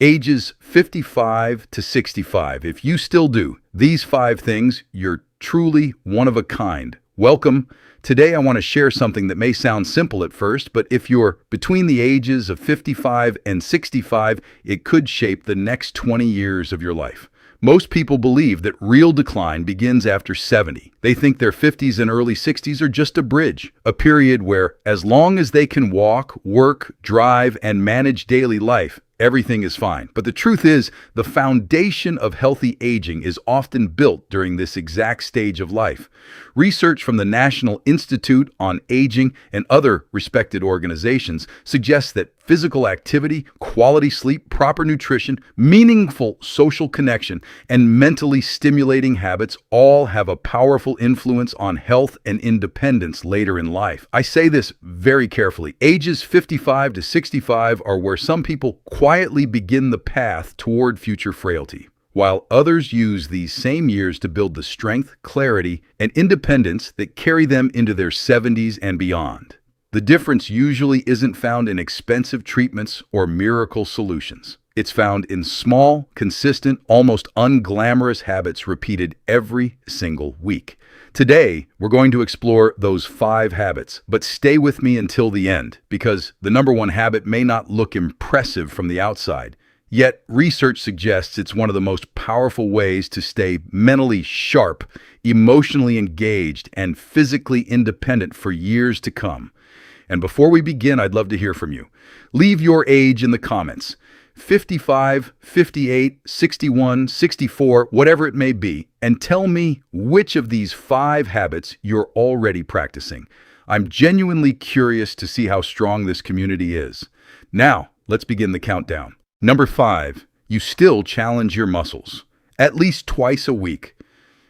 Ages 55 to 65. If you still do these 5 things, you're truly one of a kind. Welcome. Today I want to share something that may sound simple at first, but if you're between the ages of 55 and 65, it could shape the next 20 years of your life. Most people believe that real decline begins after 70. They think their 50s and early 60s are just a bridge, a period where, as long as they can walk, work, drive, and manage daily life, everything is fine. But the truth is, the foundation of healthy aging is often built during this exact stage of life. Research from the National Institute on Aging and other respected organizations suggests that physical activity, quality sleep, proper nutrition, meaningful social connection, and mentally stimulating habits all have a powerful influence on health and independence later in life. I say this very carefully. Ages 55 to 65 are where some people quietly begin the path toward future frailty, while others use these same years to build the strength, clarity, and independence that carry them into their 70s and beyond. The difference usually isn't found in expensive treatments or miracle solutions. It's found in small, consistent, almost unglamorous habits repeated every single week. Today, we're going to explore those 5 habits, but stay with me until the end, because the number one habit may not look impressive from the outside. Yet, research suggests it's one of the most powerful ways to stay mentally sharp, emotionally engaged, and physically independent for years to come. And before we begin, I'd love to hear from you. Leave your age in the comments. 55, 58, 61, 64, whatever it may be, and tell me which of these 5 habits you're already practicing. I'm genuinely curious to see how strong this community is. Now, let's begin the countdown. Number 5, you still challenge your muscles, at least twice a week.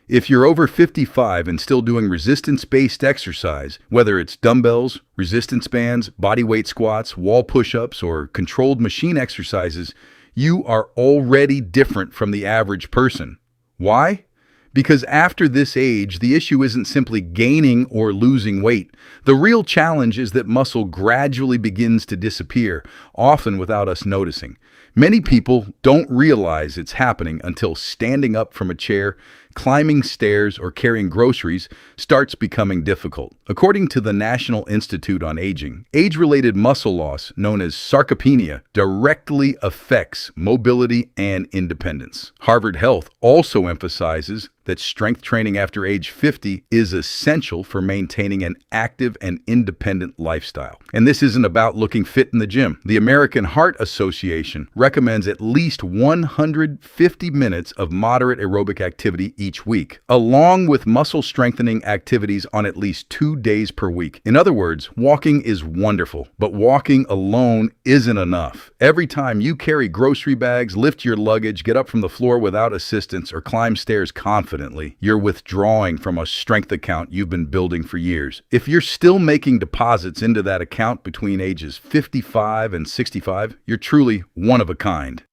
If you're over 55 and still doing resistance-based exercise, whether it's dumbbells, resistance bands, bodyweight squats, wall push-ups, or controlled machine exercises, you are already different from the average person. Why? Because after this age, the issue isn't simply gaining or losing weight. The real challenge is that muscle gradually begins to disappear, often without us noticing. Many people don't realize it's happening until standing up from a chair, climbing stairs, or carrying groceries starts becoming difficult. According to the National Institute on Aging, age-related muscle loss, known as sarcopenia, directly affects mobility and independence. Harvard Health also emphasizes that strength training after age 50 is essential for maintaining an active and independent lifestyle. And this isn't about looking fit in the gym. The American Heart Association recommends at least 150 minutes of moderate aerobic activity each week, along with muscle strengthening activities on at least 2 days per week. In other words, walking is wonderful, but walking alone isn't enough. Every time you carry grocery bags, lift your luggage, get up from the floor without assistance, or climb stairs confidently, you're withdrawing from a strength account you've been building for years. If you're still making deposits into that account between ages 55 and 65, you're truly one of a kind.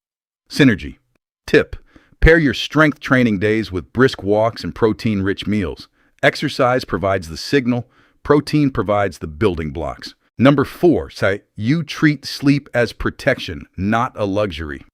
Synergy. Tip: pair your strength training days with brisk walks and protein-rich meals. Exercise provides the signal, protein provides the building blocks. Number 4, you treat sleep as protection, not a luxury.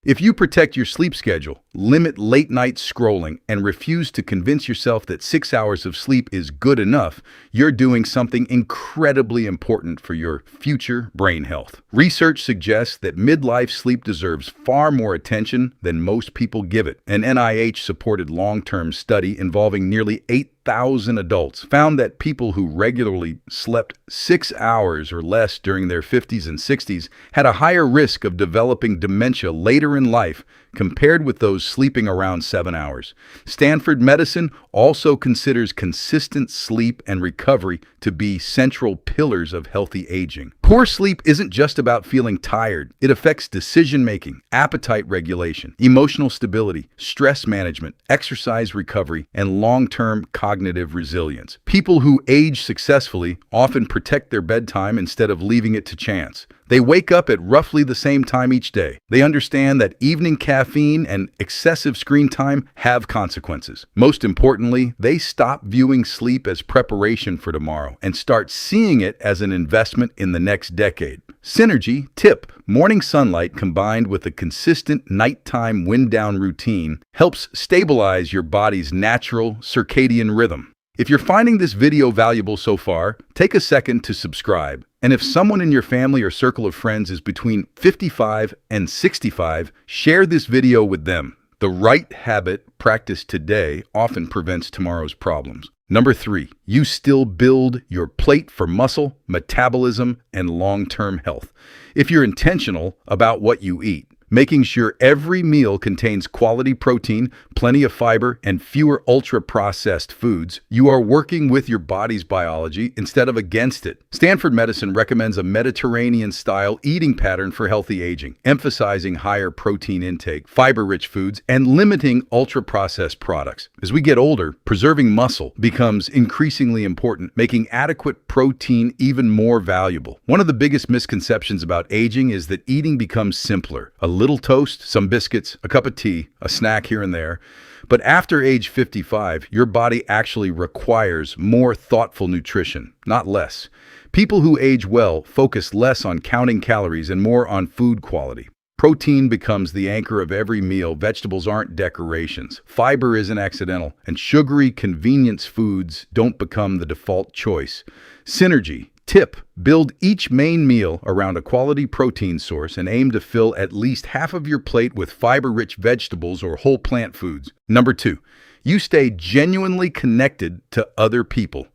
If you protect your sleep schedule, limit late-night scrolling, and refuse to convince yourself that 6 hours of sleep is good enough, you're doing something incredibly important for your future brain health. Research suggests that midlife sleep deserves far more attention than most people give it. An NIH-supported long-term study involving nearly 8,000 adults found that people who regularly slept 6 hours or less during their 50s and 60s had a higher risk of developing dementia later in life compared with those sleeping around 7 hours. Stanford Medicine also considers consistent sleep and recovery to be central pillars of healthy aging. Poor sleep isn't just about feeling tired. It affects decision-making, appetite regulation, emotional stability, stress management, exercise recovery, and long-term cognitive resilience. People who age successfully often protect their bedtime instead of leaving it to chance. They wake up at roughly the same time each day. They understand that evening caffeine and excessive screen time have consequences. Most importantly, they stop viewing sleep as preparation for tomorrow and start seeing it as an investment in the next decade. Synergy tip: morning sunlight combined with a consistent nighttime wind-down routine helps stabilize your body's natural circadian rhythm. If you're finding this video valuable so far, take a second to subscribe. And if someone in your family or circle of friends is between 55 and 65, share this video with them. The right habit practiced today often prevents tomorrow's problems. Number 3, you still build your plate for muscle, metabolism, and long-term health. If you're intentional about what you eat, making sure every meal contains quality protein, plenty of fiber, and fewer ultra-processed foods, you are working with your body's biology instead of against it. Stanford Medicine recommends a Mediterranean-style eating pattern for healthy aging, emphasizing higher protein intake, fiber-rich foods, and limiting ultra-processed products. As we get older, preserving muscle becomes increasingly important, making adequate protein even more valuable. One of the biggest misconceptions about aging is that eating becomes simpler. A little toast, some biscuits, a cup of tea, a snack here and there. But after age 55, your body actually requires more thoughtful nutrition, not less. People who age well focus less on counting calories and more on food quality. Protein becomes the anchor of every meal. Vegetables aren't decorations. Fiber isn't accidental. And sugary convenience foods don't become the default choice. Synergy tip: build each main meal around a quality protein source and aim to fill at least half of your plate with fiber-rich vegetables or whole plant foods. Number 2, you stay genuinely connected to other people.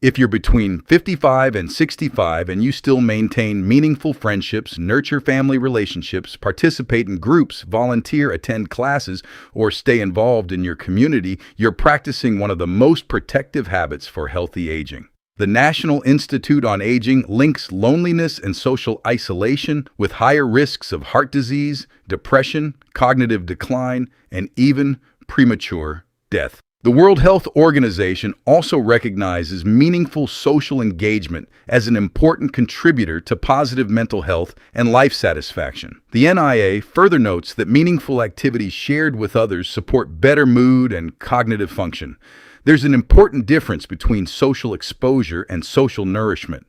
If you're between 55 and 65 and you still maintain meaningful friendships, nurture family relationships, participate in groups, volunteer, attend classes, or stay involved in your community, you're practicing one of the most protective habits for healthy aging. The National Institute on Aging links loneliness and social isolation with higher risks of heart disease, depression, cognitive decline, and even premature death. The World Health Organization also recognizes meaningful social engagement as an important contributor to positive mental health and life satisfaction. The NIA further notes that meaningful activities shared with others support better mood and cognitive function. There's an important difference between social exposure and social nourishment.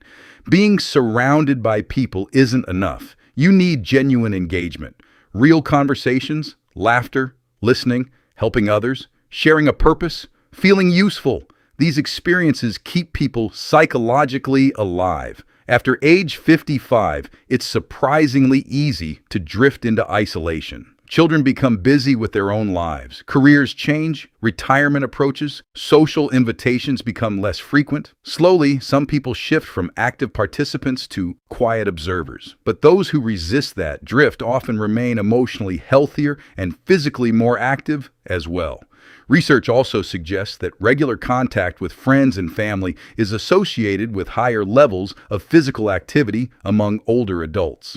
Being surrounded by people isn't enough. You need genuine engagement, real conversations, laughter, listening, helping others, sharing a purpose, feeling useful. These experiences keep people psychologically alive. After age 55, it's surprisingly easy to drift into isolation. Children become busy with their own lives. Careers change, retirement approaches, social invitations become less frequent. Slowly, some people shift from active participants to quiet observers. But those who resist that drift often remain emotionally healthier and physically more active as well. Research also suggests that regular contact with friends and family is associated with higher levels of physical activity among older adults.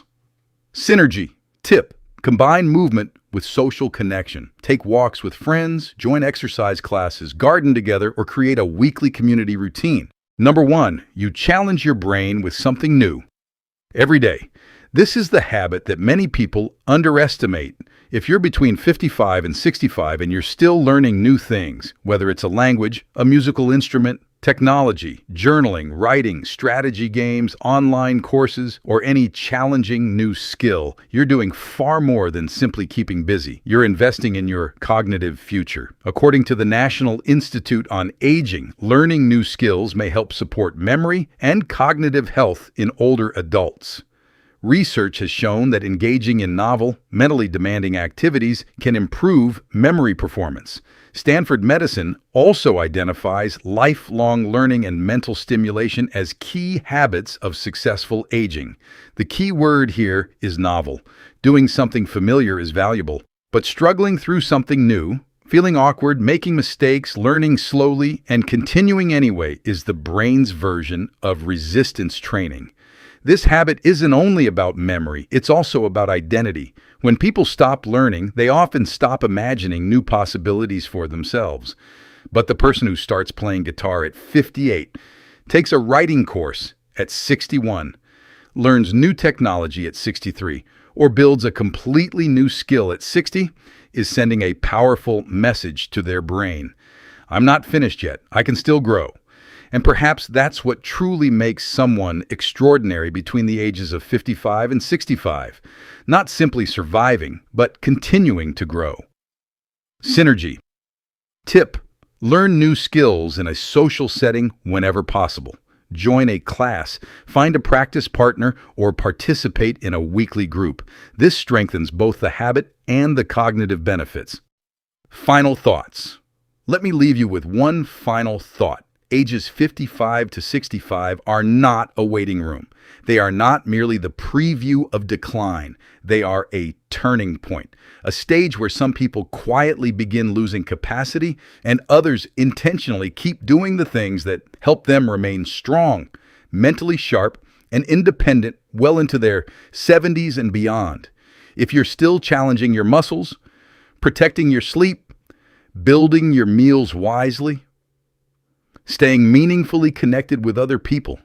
Synergy tip: combine movement with social connection. Take walks with friends, join exercise classes, garden together, or create a weekly community routine. Number 1, you challenge your brain with something new every day. This is the habit that many people underestimate. If you're between 55 and 65 and you're still learning new things, whether it's a language, a musical instrument, technology, journaling, writing, strategy games, online courses, or any challenging new skill, you're doing far more than simply keeping busy. You're investing in your cognitive future. According to the National Institute on Aging, learning new skills may help support memory and cognitive health in older adults. Research has shown that engaging in novel, mentally demanding activities can improve memory performance. Stanford Medicine also identifies lifelong learning and mental stimulation as key habits of successful aging. The key word here is novel. Doing something familiar is valuable, but struggling through something new, feeling awkward, making mistakes, learning slowly, and continuing anyway is the brain's version of resistance training. This habit isn't only about memory, it's also about identity. When people stop learning, they often stop imagining new possibilities for themselves. But the person who starts playing guitar at 58 takes a writing course at 61, learns new technology at 63, or builds a completely new skill at 60 is sending a powerful message to their brain. I'm not finished yet. I can still grow. And perhaps that's what truly makes someone extraordinary between the ages of 55 and 65. Not simply surviving, but continuing to grow. Synergy. Tip: learn new skills in a social setting whenever possible. Join a class, find a practice partner, or participate in a weekly group. This strengthens both the habit and the cognitive benefits. Final thoughts. Let me leave you with one final thought. Ages 55 to 65 are not a waiting room. They are not merely the preview of decline. They are a turning point, a stage where some people quietly begin losing capacity and others intentionally keep doing the things that help them remain strong, mentally sharp, and independent well into their 70s and beyond. If you're still challenging your muscles, protecting your sleep, building your meals wisely, staying meaningfully connected with other people,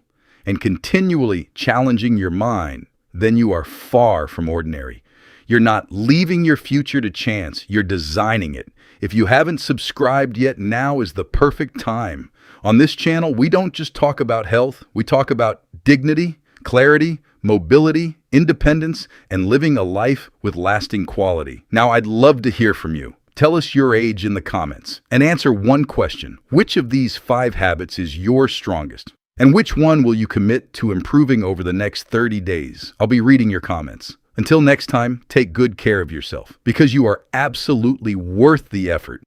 and continually challenging your mind, then you are far from ordinary. You're not leaving your future to chance, you're designing it. If you haven't subscribed yet, now is the perfect time. On this channel, we don't just talk about health, we talk about dignity, clarity, mobility, independence, and living a life with lasting quality. Now, I'd love to hear from you. Tell us your age in the comments and answer one question. Which of these 5 habits is your strongest? And which one will you commit to improving over the next 30 days? I'll be reading your comments. Until next time, take good care of yourself because you are absolutely worth the effort.